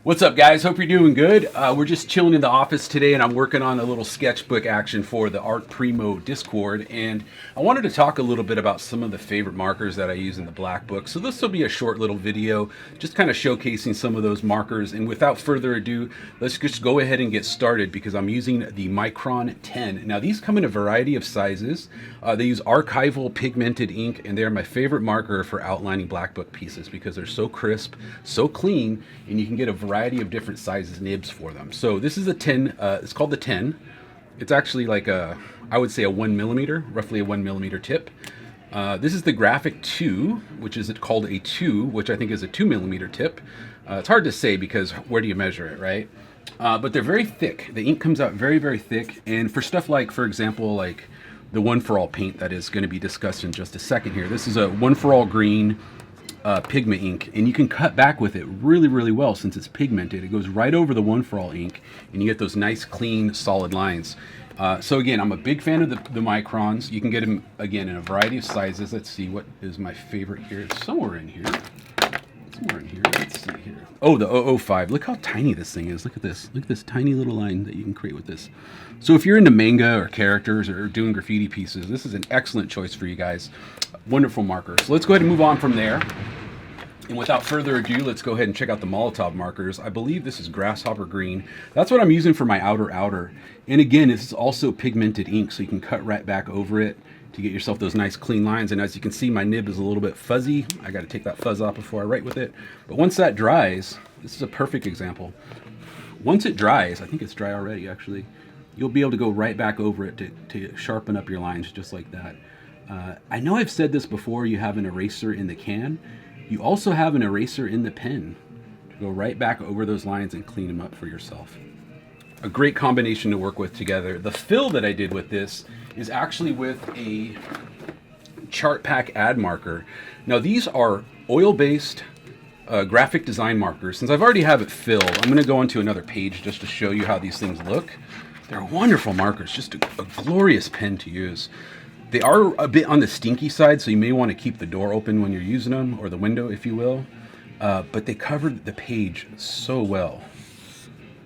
What's up, guys? Hope you're doing good. We're just chilling in the office today, and I'm working on a little sketchbook action for the ArtPrimo Discord. And I wanted to talk a little bit about some of the favorite markers that I use in the Blackbook. So this will be a short little video, just kind of showcasing some of those markers. And without further ado, let's just go ahead and get started because I'm using the Micron 10. Now, these come in a variety of sizes. They use archival pigmented ink, and they're my favorite marker for outlining Blackbook pieces because they're so crisp, so clean, and you can get a variety of different sizes nibs for them. So this is a 10, it's called the 10. It's actually like I would say a 1mm, roughly a 1mm tip. This is the Graphic 2, which is called a 2, which I think is a 2mm tip. It's hard to say because where do you measure it, right? But they're very thick. The ink comes out very, very thick. And for stuff like, for example, like the One4All paint that is going to be discussed in just a second here. This is a One4All green pigment ink, and you can cut back with it really, really well since it's pigmented. It goes right over the One4All ink, and you get those nice, clean, solid lines. So again, I'm a big fan of the Microns. You can get them, again, in a variety of sizes. Let's see, what is my favorite here? It's somewhere in here. Somewhere in here. Let's see here. Oh, the 005. Look how tiny this thing is. Look at this. Look at this tiny little line that you can create with this. So if you're into manga or characters or doing graffiti pieces, this is an excellent choice for you guys. Wonderful marker. So let's go ahead and move on from there. And without further ado, let's go ahead and check out the Molotow markers. I believe this is grasshopper green. That's what I'm using for my outer. And again, this is also pigmented ink, so you can cut right back over it to get yourself those nice clean lines. And as you can see, my nib is a little bit fuzzy. I got to take that fuzz off before I write with it. But once that dries, this is a perfect example. Once it dries, I think it's dry already actually, you'll be able to go right back over it to sharpen up your lines just like that. I know I've said this before, you have an eraser in the can. You also have an eraser in the pen to go right back over those lines and clean them up for yourself. A great combination to work with together. The fill that I did with this is actually with a chart pack ad marker. Now these are oil-based graphic design markers. Since I've already have it filled, I'm going to go into another page just to show you how these things look. They're wonderful markers, just a glorious pen to use. They are a bit on the stinky side, so you may want to keep the door open when you're using them, or the window, if you will. But they covered the page so well.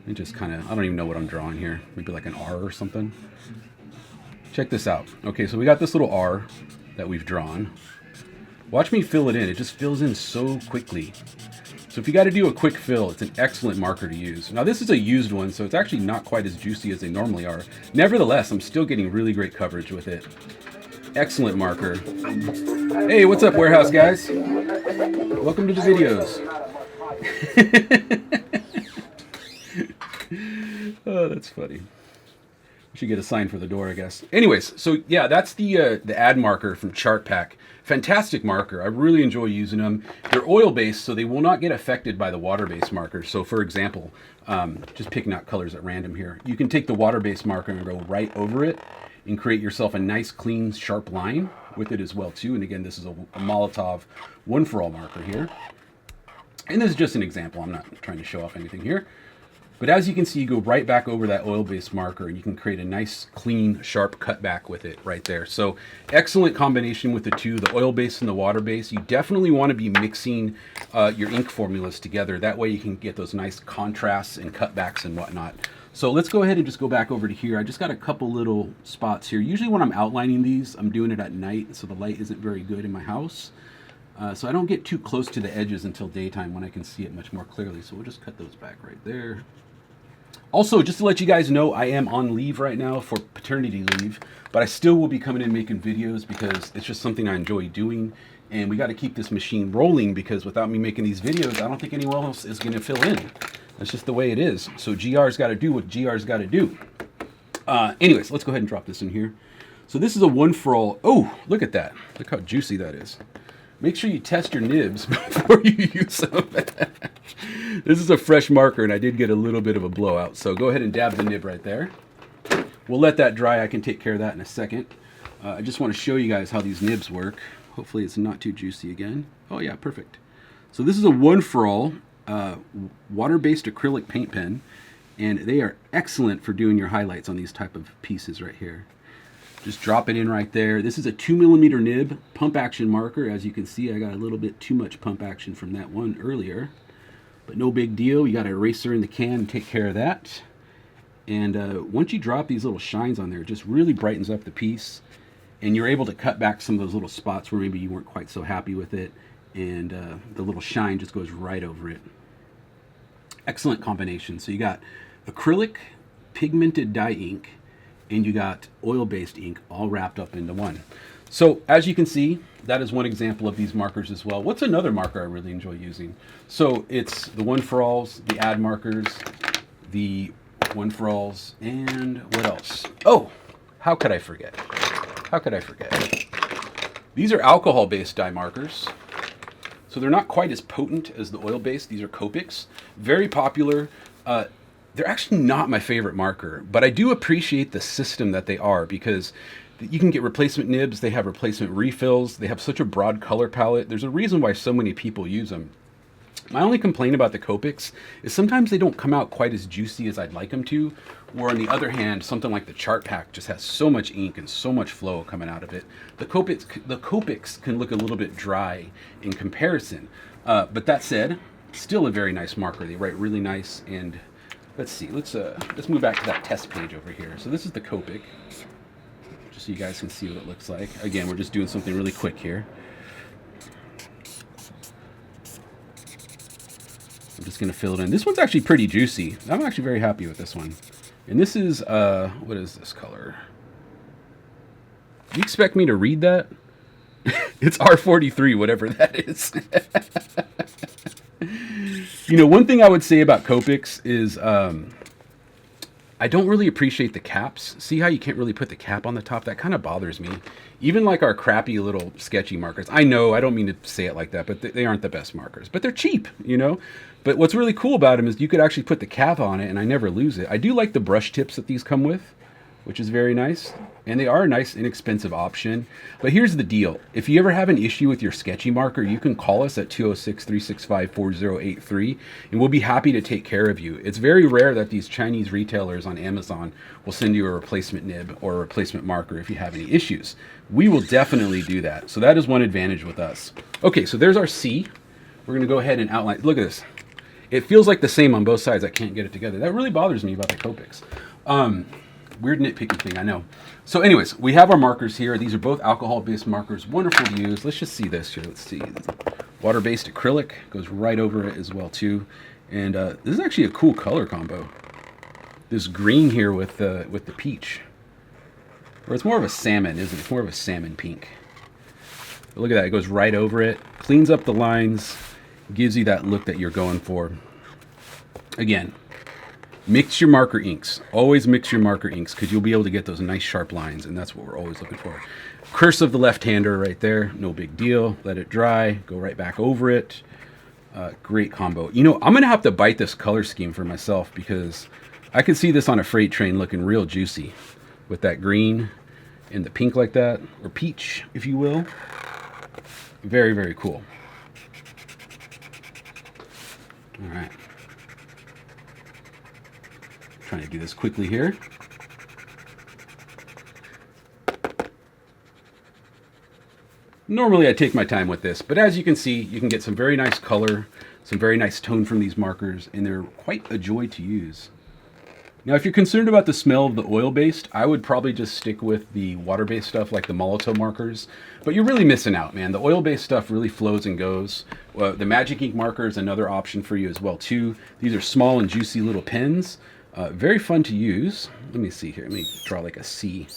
It just kind of, I don't even know what I'm drawing here. Maybe like an R or something. Check this out. Okay, so we got this little R that we've drawn. Watch me fill it in. It just fills in so quickly. So if you got to do a quick fill, it's an excellent marker to use. Now this is a used one, so it's actually not quite as juicy as they normally are. Nevertheless, I'm still getting really great coverage with it. Excellent marker. Hey, what's up, warehouse guys? Welcome to the videos. Oh, that's funny. We should get a sign for the door, I guess. Anyways, so yeah, that's the ad marker from Chart Pack. Fantastic marker. I really enjoy using them. They're oil-based, so they will not get affected by the water-based markers. So for example, just picking out colors at random here, you can take the water-based marker and go right over it and create yourself a nice, clean, sharp line with it as well too. And again, this is a Molotow One4All marker here. And this is just an example. I'm not trying to show off anything here. But as you can see, you go right back over that oil-based marker and you can create a nice, clean, sharp cutback with it right there. So excellent combination with the two, the oil-based and the water-based. You definitely want to be mixing your ink formulas together. That way you can get those nice contrasts and cutbacks and whatnot. So let's go ahead and just go back over to here. I just got a couple little spots here. Usually when I'm outlining these, I'm doing it at night, so the light isn't very good in my house. So I don't get too close to the edges until daytime when I can see it much more clearly. So we'll just cut those back right there. Also, just to let you guys know, I am on leave right now for paternity leave, but I still will be coming in making videos because it's just something I enjoy doing. And we got to keep this machine rolling because without me making these videos, I don't think anyone else is going to fill in. That's just the way it is. So GR's got to do what GR's got to do. Anyways, let's go ahead and drop this in here. So this is a One4All. Oh, look at that. Look how juicy that is. Make sure you test your nibs before you use them. This is a fresh marker, and I did get a little bit of a blowout. So go ahead and dab the nib right there. We'll let that dry. I can take care of that in a second. I just want to show you guys how these nibs work. Hopefully it's not too juicy again. Oh yeah, perfect. So this is a One4All water-based acrylic paint pen, and they are excellent for doing your highlights on these type of pieces right here. Just drop it in right there. This is a 2mm nib pump action marker. As you can see, I got a little bit too much pump action from that one earlier. but no big deal. You got an eraser in the can and take care of that. And once you drop these little shines on there, it just really brightens up the piece. And you're able to cut back some of those little spots where maybe you weren't quite so happy with it. And the little shine just goes right over it. Excellent combination. So you got acrylic, pigmented dye ink, and you got oil-based ink all wrapped up into one. So as you can see, that is one example of these markers as well. What's another marker I really enjoy using? So it's the 1-for-alls, the ad markers, the 1-for-alls, and what else? Oh, how could I forget? How could I forget? These are alcohol-based dye markers. So they're not quite as potent as the oil-based. These are Copics. Very popular. They're actually not my favorite marker, but I do appreciate the system that they are, because you can get replacement nibs, they have replacement refills, they have such a broad color palette. There's a reason why so many people use them. My only complaint about the Copics is sometimes they don't come out quite as juicy as I'd like them to, or on the other hand, something like the Chart Pack just has so much ink and so much flow coming out of it. The Copics can look a little bit dry in comparison, but that said, still a very nice marker. They write really nice. And let's see, let's move back to that test page over here. So this is the Copic, just so you guys can see what it looks like. Again, we're just doing something really quick here. I'm just going to fill it in. This one's actually pretty juicy. I'm actually very happy with this one. And this is, what is this color? You expect me to read that? It's R43, whatever that is. You know, one thing I would say about Copics is I don't really appreciate the caps. See how you can't really put the cap on the top? That kind of bothers me. Even like our crappy little sketchy markers. I know, I don't mean to say it like that, but they aren't the best markers. But they're cheap, you know? But what's really cool about them is you could actually put the cap on it and I never lose it. I do like the brush tips that these come with, which is very nice. And they are a nice, inexpensive option. But here's the deal. If you ever have an issue with your sketchy marker, you can call us at 206-365-4083, and we'll be happy to take care of you. It's very rare that these Chinese retailers on Amazon will send you a replacement nib or a replacement marker if you have any issues. We will definitely do that. So that is one advantage with us. Okay, so there's our C. We're going to go ahead and outline. Look at this. It feels like the same on both sides. I can't get it together. That really bothers me about the Copics. Weird nitpicky thing, I know. So anyways, we have our markers here. These are both alcohol-based markers, wonderful to use. Let's just see this here. Let's see. Water-based acrylic goes right over it as well too. And this is actually a cool color combo. This green here with the peach. Or it's more of a salmon, isn't it? It's more of a salmon pink. But look at that, it goes right over it. Cleans up the lines, gives you that look that you're going for. Again, mix your marker inks. Always mix your marker inks because you'll be able to get those nice sharp lines, and that's what we're always looking for. Curse of the left-hander right there, no big deal. Let it dry, go right back over it. Great combo. You know, I'm going to have to bite this color scheme for myself because I could see this on a freight train looking real juicy with that green and the pink like that, or peach, if you will. Very, very cool. All right. Trying to do this quickly here. Normally I take my time with this, but as you can see, you can get some very nice color, some very nice tone from these markers, and they're quite a joy to use. Now, if you're concerned about the smell of the oil-based, I would probably just stick with the water-based stuff like the Molotow markers, but you're really missing out, man. The oil-based stuff really flows and goes. The Magic Ink marker is another option for you as well, too. These are small and juicy little pens. Very fun to use. Let me see here. Let me draw like a C.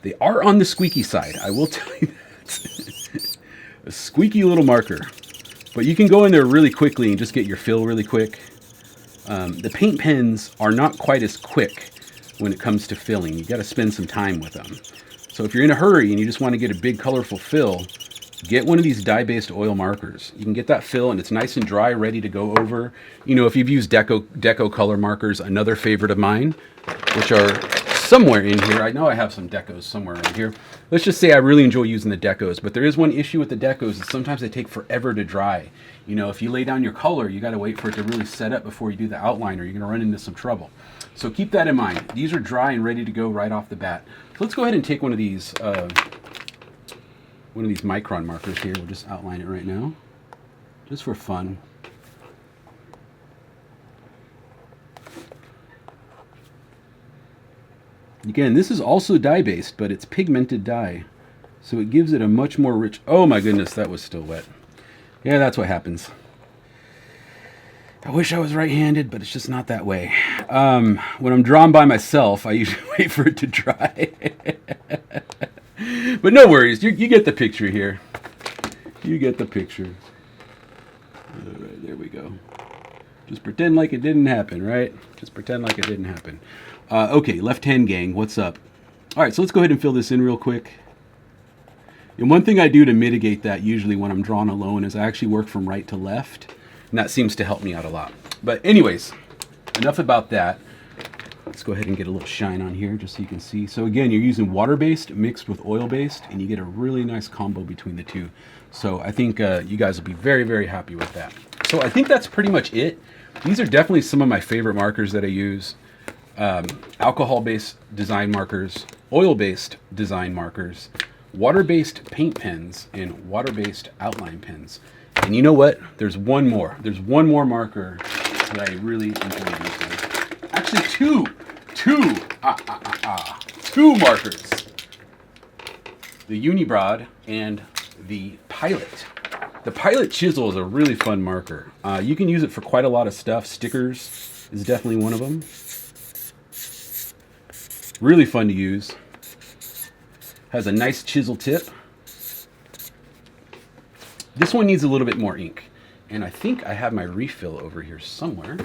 They are on the squeaky side. I will tell you that. A squeaky little marker. But you can go in there really quickly and just get your fill really quick. The paint pens are not quite as quick when it comes to filling. You got to spend some time with them. So if you're in a hurry and you just want to get a big colorful fill, get one of these dye-based oil markers. You can get that fill and it's nice and dry, ready to go over. You know, if you've used Deco color markers, another favorite of mine, which are somewhere in here. I know I have some Decos somewhere in here. Let's just say I really enjoy using the Decos, but there is one issue with the Decos is sometimes they take forever to dry. You know, if you lay down your color, you got to wait for it to really set up before you do the outline or you're going to run into some trouble. So keep that in mind. These are dry and ready to go right off the bat. So let's go ahead and take one of these Micron markers here. We'll just outline it right now, just for fun. Again, this is also dye-based, but it's pigmented dye. So it gives it a much more rich... Oh my goodness, that was still wet. Yeah, that's what happens. I wish I was right-handed, but it's just not that way. When I'm drawn by myself, I usually wait for it to dry. But no worries, you get the picture here. You get the picture. All right, there we go. Just pretend like it didn't happen, right? Just pretend like it didn't happen. Okay, left-hand gang, what's up? All right, so let's go ahead and fill this in real quick. And one thing I do to mitigate that usually when I'm drawn alone is I actually work from right to left. And that seems to help me out a lot. But anyways, enough about that. Let's go ahead and get a little shine on here just so you can see. So again, you're using water-based mixed with oil-based, and you get a really nice combo between the two. So I think you guys will be very, very happy with that. So I think that's pretty much it. These are definitely some of my favorite markers that I use. Alcohol-based design markers, oil-based design markers, water-based paint pens, and water-based outline pens. And you know what? There's one more. There's one more marker that I really enjoy using. Actually, two markers. The Unibroad and the Pilot. The Pilot Chisel is a really fun marker. You can use it for quite a lot of stuff. Stickers is definitely one of them. Really fun to use. Has a nice chisel tip. This one needs a little bit more ink. And I think I have my refill over here somewhere.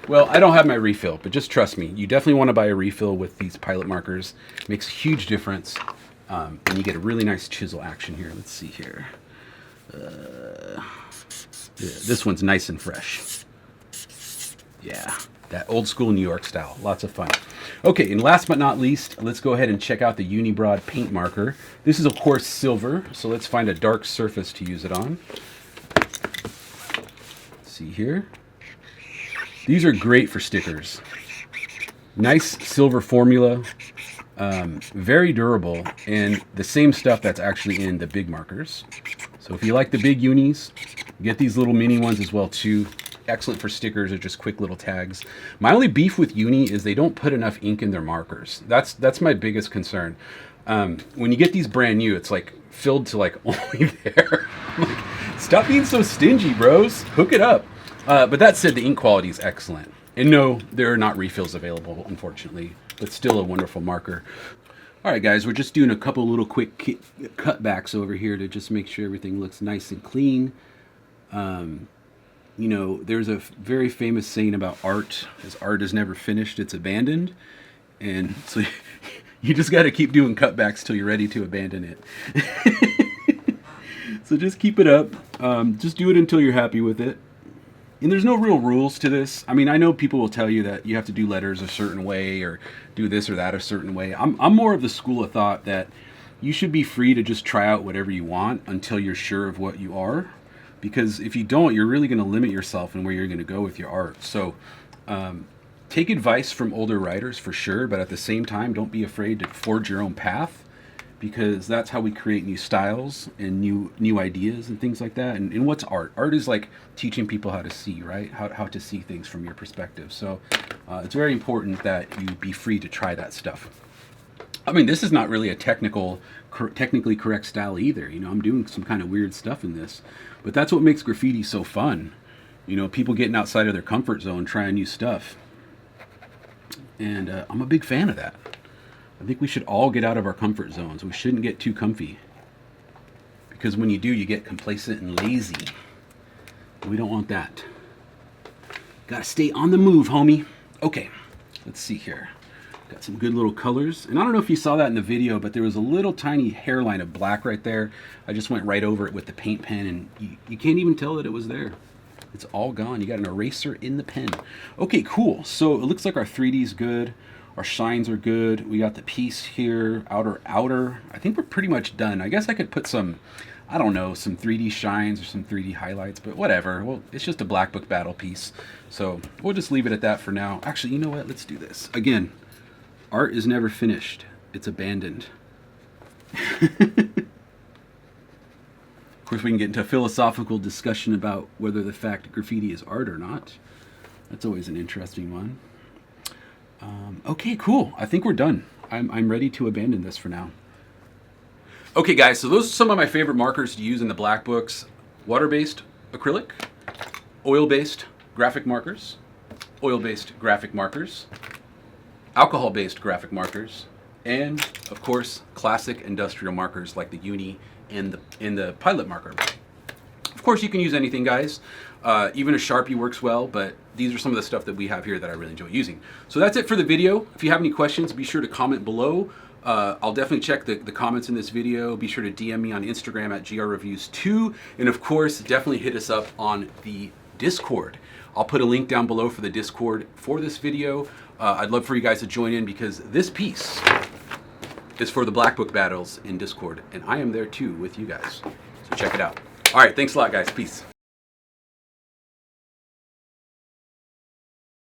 Well, I don't have my refill, but just trust me. You definitely want to buy a refill with these Pilot markers. It makes a huge difference. And you get a really nice chisel action here. Let's see here. Yeah, this one's nice and fresh. Yeah, that old school New York style. Lots of fun. Okay, and last but not least, let's go ahead and check out the Unibroad paint marker. This is, of course, silver, so let's find a dark surface to use it on. Let's see here. These are great for stickers. Nice silver formula, very durable, and the same stuff that's actually in the big markers. So if you like the big unis, get these little mini ones as well too. Excellent for stickers or just quick little tags. My only beef with uni is they don't put enough ink in their markers. That's my biggest concern. When you get these brand new, it's like filled to like only there. I'm like, stop being so stingy, bros. Hook it up. But that said, the ink quality is excellent. And no, there are not refills available, unfortunately, but still a wonderful marker. All right, guys, we're just doing a couple little quick cutbacks over here to just make sure everything looks nice and clean. You know, there's a very famous saying about art, is art is never finished, it's abandoned. And so you just got to keep doing cutbacks till you're ready to abandon it. So just keep it up. Just do it until you're happy with it. And there's no real rules to this. I mean, I know people will tell you that you have to do letters a certain way or do this or that a certain way. I'm more of the school of thought that you should be free to just try out whatever you want until you're sure of what you are. Because if you don't, you're really going to limit yourself in where you're going to go with your art. So take advice from older writers for sure, but at the same time, don't be afraid to forge your own path, because that's how we create new styles and new ideas and things like that. And what's art? Art is like teaching people how to see, right? How to see things from your perspective. So it's very important that you be free to try that stuff. I mean, this is not really a technically correct style either. You know, I'm doing some kind of weird stuff in this, but that's what makes graffiti so fun. You know, people getting outside of their comfort zone, trying new stuff. And I'm a big fan of that. I think we should all get out of our comfort zones. We shouldn't get too comfy, because when you do, you get complacent and lazy. We don't want that. Gotta stay on the move, homie. Okay, let's see here. Got some good little colors. And I don't know if you saw that in the video, but there was a little tiny hairline of black right there. I just went right over it with the paint pen, and you can't even tell that it was there. It's all gone. You got an eraser in the pen. Okay, cool. So it looks like our 3D is good. Our shines are good. We got the piece here, outer. I think we're pretty much done. I guess I could put some, I don't know, some 3D shines or some 3D highlights, but whatever. Well, it's just a Blackbook battle piece. So we'll just leave it at that for now. Actually, you know what? Let's do this. Again, art is never finished. It's abandoned. Of course, we can get into a philosophical discussion about whether the fact graffiti is art or not. That's always an interesting one. Okay, cool. I think we're done. I'm ready to abandon this for now. Okay guys, so those are some of my favorite markers to use in the Blackbooks. Water-based acrylic, oil-based graphic markers, oil-based graphic markers, alcohol-based graphic markers, and of course, classic industrial markers like the Uni and the Pilot marker. Of course, you can use anything, guys. Even a Sharpie works well, but these are some of the stuff that we have here that I really enjoy using. So that's it for the video. If you have any questions, be sure to comment below. I'll definitely check the comments in this video. Be sure to DM me on Instagram at grreviews2. And of course, definitely hit us up on the Discord. I'll put a link down below for the Discord for this video. I'd love for you guys to join in because this piece is for the Blackbook battles in Discord. And I am there too with you guys. So check it out. All right, thanks a lot, guys. Peace.